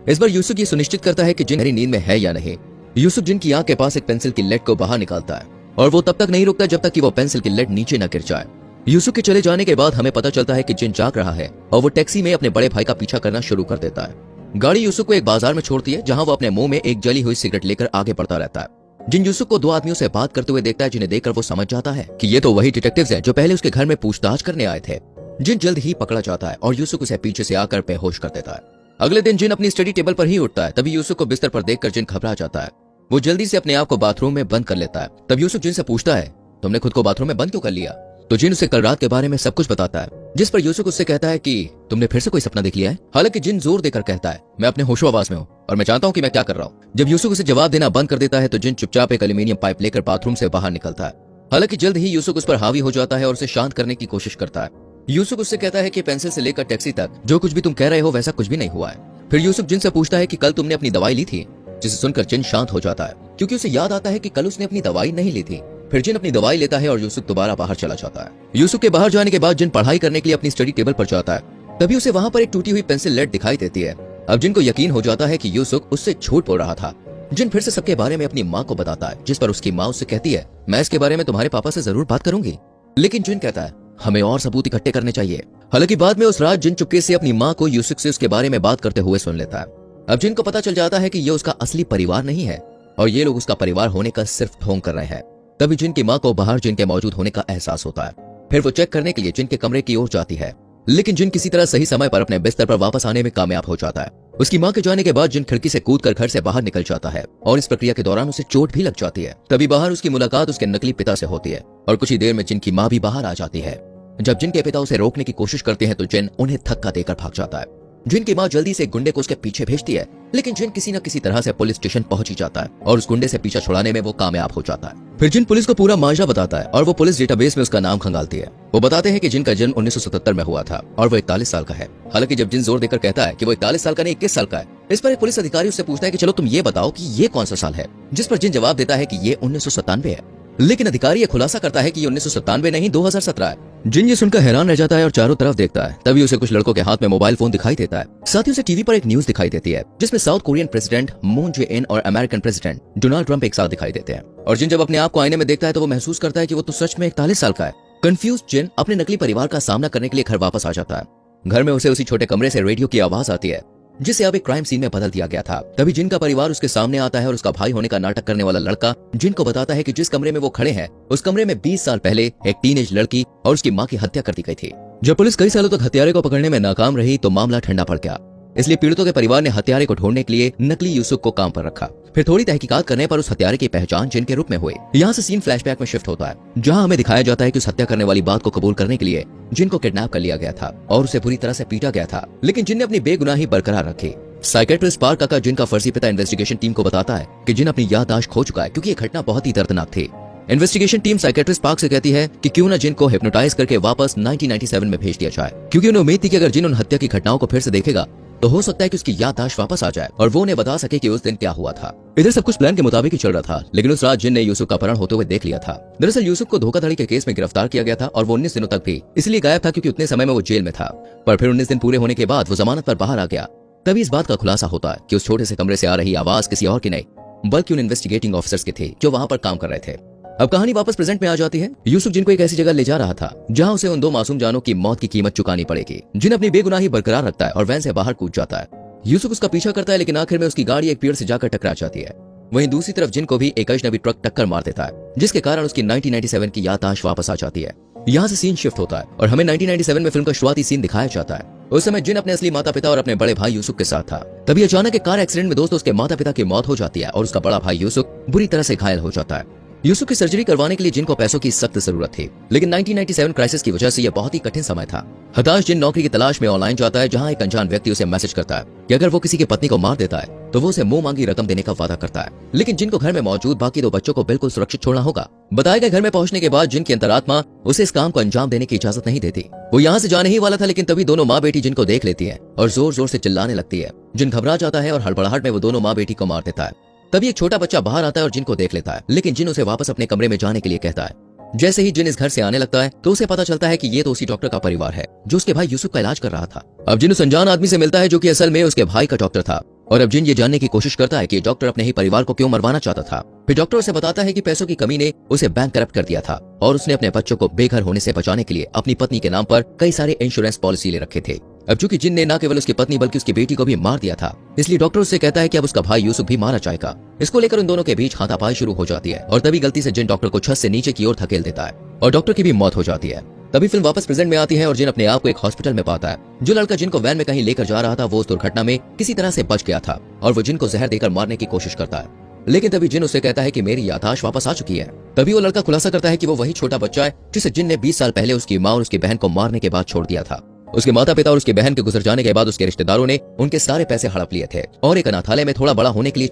इस बार यूसुफ ये सुनिश्चित करता है कि जिन गहरी नींद में है या नहीं। यूसुफ जिन की आंख के पास एक पेंसिल की लेड को बाहर निकालता है और वो तब तक नहीं रुकता जब तक कि वो पेंसिल की लेड नीचे न गिर जाए। यूसुफ के चले जाने के बाद हमें पता चलता है कि जिन जाग रहा है और वो टैक्सी में अपने बड़े भाई का पीछा करना शुरू कर देता है। गाड़ी यूसुफ को एक बाजार में छोड़ती है जहां वो अपने मुंह में एक जली हुई सिगरेट लेकर आगे बढ़ता रहता है। जिन यूसुफ को दो आदमियों से बात करते हुए देखता है, जिन्हें देखकर वो समझ जाता है कि ये तो वही डिटेक्टिव्स हैं जो पहले उसके घर में पूछताछ करने आए थे। जिन जल्द ही पकड़ा जाता है और यूसुफ उसे पीछे से आकर बेहोश कर देता है। अगले दिन जिन अपनी स्टडी टेबल पर ही उठता है, तभी यूसुफ को बिस्तर पर देखकर जिन घबरा जाता है। वो जल्दी से अपने आप को बाथरूम में बंद कर लेता है। तब यूसुफ जिन से पूछता है, तुमने खुद को बाथरूम में बंद क्यों कर लिया? तो जिन उसे कल रात के बारे में सब कुछ बताता है, जिस पर यूसुफ उससे कहता है कि तुमने फिर से कोई सपना देख लिया है। हालांकि जिन जोर देकर कहता है, मैं अपने होशो आवाज में हूँ और मैं जानता हूँ कि मैं क्या कर रहा हूँ। जब यूसुफ उसे जवाब देना बंद कर देता है तो जिन चुपचाप एक एल्यूमिनियम पाइप लेकर बाथरूम से बाहर निकलता है। हालांकि जल्द ही यूसुफ उस पर हावी हो जाता है और उसे शांत करने की कोशिश करता है। यूसुफ उससे कहता है कि पेंसिल से लेकर टैक्सी तक जो कुछ भी तुम कह रहे हो वैसा कुछ भी नहीं हुआ है। फिर यूसुफ जिन से पूछता है कि कल तुमने अपनी दवाई ली थी, जिसे सुनकर जिन शांत हो जाता है क्योंकि उसे याद आता है कि कल उसने अपनी दवाई नहीं ली थी। फिर जिन अपनी दवाई लेता है और यूसुफ दोबारा बाहर चला जाता है। यूसुफ के बाहर जाने के बाद जिन पढ़ाई करने के लिए अपनी स्टडी टेबल पर जाता है, तभी उसे वहां पर एक टूटी हुई पेंसिल लेड दिखाई देती है। अब जिन को यकीन हो जाता है कि यूसुफ उससे झूठ बोल रहा था। जिन फिर से सबके बारे में अपनी माँ को बताता है, जिस पर उसकी माँ उससे कहती है, मैं इसके बारे में तुम्हारे पापा से जरूर बात करूंगी। लेकिन जिन कहता है, हमें और सबूत इकट्ठे करने चाहिए। हालांकि बाद में उस रात जिन चुपके से अपनी माँ को यूसुफ से उसके बारे में बात करते हुए सुन लेता है। अब जिन को पता चल जाता है कि ये उसका असली परिवार नहीं है और ये लोग उसका परिवार होने का सिर्फ ढोंग कर रहे हैं। तभी जिन की माँ को बाहर जिन के मौजूद होने का एहसास होता है। फिर वो चेक करने के लिए जिन के कमरे की ओर जाती है, लेकिन जिन किसी तरह सही समय पर अपने बिस्तर पर वापस आने में कामयाब हो जाता है। उसकी माँ के जाने के बाद जिन खिड़की से कूदकर घर से बाहर निकल जाता है और इस प्रक्रिया के दौरान उसे चोट भी लग जाती है। तभी बाहर उसकी मुलाकात उसके नकली पिता से होती है और कुछ ही देर में जिन की माँ भी बाहर आ जाती है। जब जिन के पिता उसे रोकने की कोशिश करते हैं तो जिन उन्हें धक्का देकर भाग जाता है। जिन की माँ जल्दी से एक गुंडे को उसके पीछे भेजती है, लेकिन जिन किसी न किसी तरह से पुलिस स्टेशन पहुंच ही जाता है और उस गुंडे से पीछा छुड़ाने में वो कामयाब हो जाता है। फिर जिन पुलिस को पूरा माजरा बताता है और वो पुलिस डेटाबेस में उसका नाम खंगालती है। वो बताते हैं कि जिन का जन्म 1977 में हुआ था और वो 41 साल का है। हालांकि जब जिन जोर देकर कहता है कि वो 41 साल का नहीं 21 साल का है, इस पर एक पुलिस अधिकारी उससे पूछता है कि चलो तुम ये बताओ कि ये कौन सा साल है, जिस पर जिन जवाब देता है कि ये 1997 है। लेकिन अधिकारी ये खुलासा करता है कि ये 1997 नहीं 2017 है। जिन ये सुनकर हैरान रह जाता है और चारों तरफ देखता है। तभी उसे कुछ लड़कों के हाथ में मोबाइल फोन दिखाई देता है। साथ ही उसे टीवी पर एक न्यूज दिखाई देती है जिसमें South Korean president Moon Jae In और अमेरिकन प्रेसिडेंट डोनाल्ड ट्रंप एक साथ दिखाई देते हैं। और जिन जब अपने आप को आईने में देखता है तो वो महसूस करता है कि वो तो सच में 41 साल का है। कंफ्यूज जिन अपने नकली परिवार का सामना करने के लिए घर वापस आ जाता है। घर में उसे उसी छोटे कमरे से रेडियो की आवाज आती है जिसे अब एक क्राइम सीन में बदल दिया गया था। तभी जिन का परिवार उसके सामने आता है और उसका भाई होने का नाटक करने वाला लड़का जिन को बताता है कि जिस कमरे में वो खड़े हैं उस कमरे में 20 साल पहले एक टीनेज लड़की और उसकी माँ की हत्या कर दी गई थी। जब पुलिस कई सालों तक हत्यारे को पकड़ने में नाकाम रही तो मामला ठंडा पड़ गया। इसलिए पीड़ितों के परिवार ने हत्यारे को ढूंढने के लिए नकली यूसुफ को काम पर रखा। फिर थोड़ी तहकीकात करने पर उस हत्यारे की पहचान जिन के रूप में हुई। यहाँ से सीन फ्लैशबैक में शिफ्ट होता है जहाँ हमें दिखाया जाता है कि उस हत्या करने वाली बात को कबूल करने के लिए जिन को किडनैप कर लिया गया था और उसे बुरी तरह से पीटा गया था, लेकिन जिन ने अपनी बेगुनाही बरकरार रखी। साइकेट्रिस्ट पार्क काका जिन का फर्जी पिता इन्वेस्टिगेशन टीम को बताता है कि जिन अपनी याददाश्त खो चुका है क्योंकि ये घटना बहुत ही दर्दनाक थी। इन्वेस्टिगेशन टीम साइकेट्रिस्ट पार्क से कहती है कि क्यों न जिन को हिप्नोटाइज करके वापस 1997 में भेज दिया जाए, क्योंकि उन्हें उम्मीद थी कि अगर जिन उन हत्या की घटनाओं को फिर से देखेगा तो हो सकता है कि उसकी याददाश्त वापस आ जाए और वो उन्हें बता सके कि उस दिन क्या हुआ था। इधर सब कुछ प्लान के मुताबिक ही चल रहा था, लेकिन उस रात जिन ने यूसुफ का अपहरण होते हुए देख लिया था। दरअसल यूसुफ को धोखाधड़ी के केस में गिरफ्तार किया गया था और वो 19 दिनों तक भी इसलिए गायब था क्योंकि उतने समय में वो जेल में था। पर फिर 19 दिन पूरे होने के बाद वो जमानत पर बाहर आ गया। तभी इस बात का खुलासा होता है कि उस छोटे से कमरे से आ रही आवाज किसी और की नहीं बल्कि उन इन्वेस्टिगेटिंग ऑफिसर्स की थी जो वहां पर काम कर रहे थे। अब कहानी वापस प्रेजेंट में आ जाती है। यूसुफ जिन को एक ऐसी जगह ले जा रहा था जहां उसे उन दो मासूम जानों की मौत की कीमत चुकानी पड़ेगी। जिन अपनी बेगुनाही बरकरार रखता है और वैन से बाहर कूद जाता है। यूसुफ उसका पीछा करता है लेकिन आखिर में उसकी गाड़ी एक पेड़ से जाकर टकरा जाती है। वहीं दूसरी तरफ जिन को भी एक अजनबी ट्रक टक्कर मार देता है जिसके कारण उसकी 1997 की याददाश्त वापस आ जाती है। यहाँ से सीन शिफ्ट होता है और हमें 1997 में फिल्म का शुरुआती सीन दिखाया जाता है। उस समय जिन अपने असली माता पिता और अपने बड़े भाई यूसुफ के साथ था। तभी अचानक एक कार एक्सीडेंट में दोस्तों उसके माता पिता की मौत हो जाती है और उसका बड़ा भाई यूसुफ बुरी तरह से घायल हो जाता है। यूसुफ की सर्जरी करवाने के लिए जिन को पैसों की सख्त जरूरत थी, लेकिन 1997 क्राइसिस की वजह से यह बहुत ही कठिन समय था। हताश जिन नौकरी की तलाश में ऑनलाइन जाता है जहां एक अनजान व्यक्ति उसे मैसेज करता है कि अगर वो किसी की पत्नी को मार देता है तो वो उसे मुंह मांगी रकम देने का वादा करता है। लेकिन जिन को घर में मौजूद बाकी दो बच्चों को बिल्कुल सुरक्षित छोड़ना होगा। बताए गए घर में पहुंचने के बाद जिन की अंतरात्मा उसे इस काम को अंजाम देने की इजाजत नहीं देती। वो यहाँ से जाने ही वाला था, लेकिन तभी दोनों माँ बेटी जिन को देख लेती है और जोर जोर से चिल्लाने लगती है। जिन घबरा जाता है और हड़बड़ाहट में वो दोनों माँ बेटी को मार देता है। तभी एक छोटा बच्चा बाहर आता है और जिन को देख लेता है, लेकिन जिन उसे वापस अपने कमरे में जाने के लिए कहता है। जैसे ही जिन इस घर से आने लगता है तो उसे पता चलता है कि ये तो उसी डॉक्टर का परिवार है जो उसके भाई यूसुफ का इलाज कर रहा था। अब जिन उस अनजान आदमी से मिलता है जो कि असल में उसके भाई का डॉक्टर था और अब जिन ये जानने की कोशिश करता है कि डॉक्टर अपने ही परिवार को क्यों मरवाना चाहता था। फिर डॉक्टर उसे बताता है कि पैसों की कमी ने उसे बैंक करप्ट कर दिया था और उसने अपने बच्चों को बेघर होने से बचाने के लिए अपनी पत्नी के नाम पर कई सारे इंश्योरेंस पॉलिसी ले रखे थे। अब चूंकि जिन ने न केवल उसकी पत्नी बल्कि उसकी बेटी को भी मार दिया था, इसलिए डॉक्टर उससे कहता है कि अब उसका भाई यूसुफ भी मारा जाएगा। इसको लेकर उन दोनों के बीच हाथापाई शुरू हो जाती है और तभी गलती से जिन डॉक्टर को छत से नीचे की ओर धकेल देता है और डॉक्टर की भी मौत हो जाती है। तभी फिल्म वापस प्रेजेंट में आती है और जिन अपने आप को एक हॉस्पिटल में पाता है। जो लड़का जिनको वैन में कहीं लेकर जा रहा था वो उस दुर्घटना में किसी तरह से बच गया था और वो जिन को जहर देकर मारने की कोशिश करता है, लेकिन तभी जिन उसे कहता है कि मेरी याददाश्त वापस आ चुकी है। तभी वो लड़का खुलासा करता है कि वो वही छोटा बच्चा है जिसे जिन ने 20 साल पहले उसकी माँ और उसकी बहन को मारने के बाद छोड़ दिया था। उसके माता पिता और उसके बहन के गुजर जाने के बाद उसके रिश्तेदारों ने उनके सारे पैसे हड़प लिए थे और एक अनाथालय में थोड़ा बड़ा होने के लिए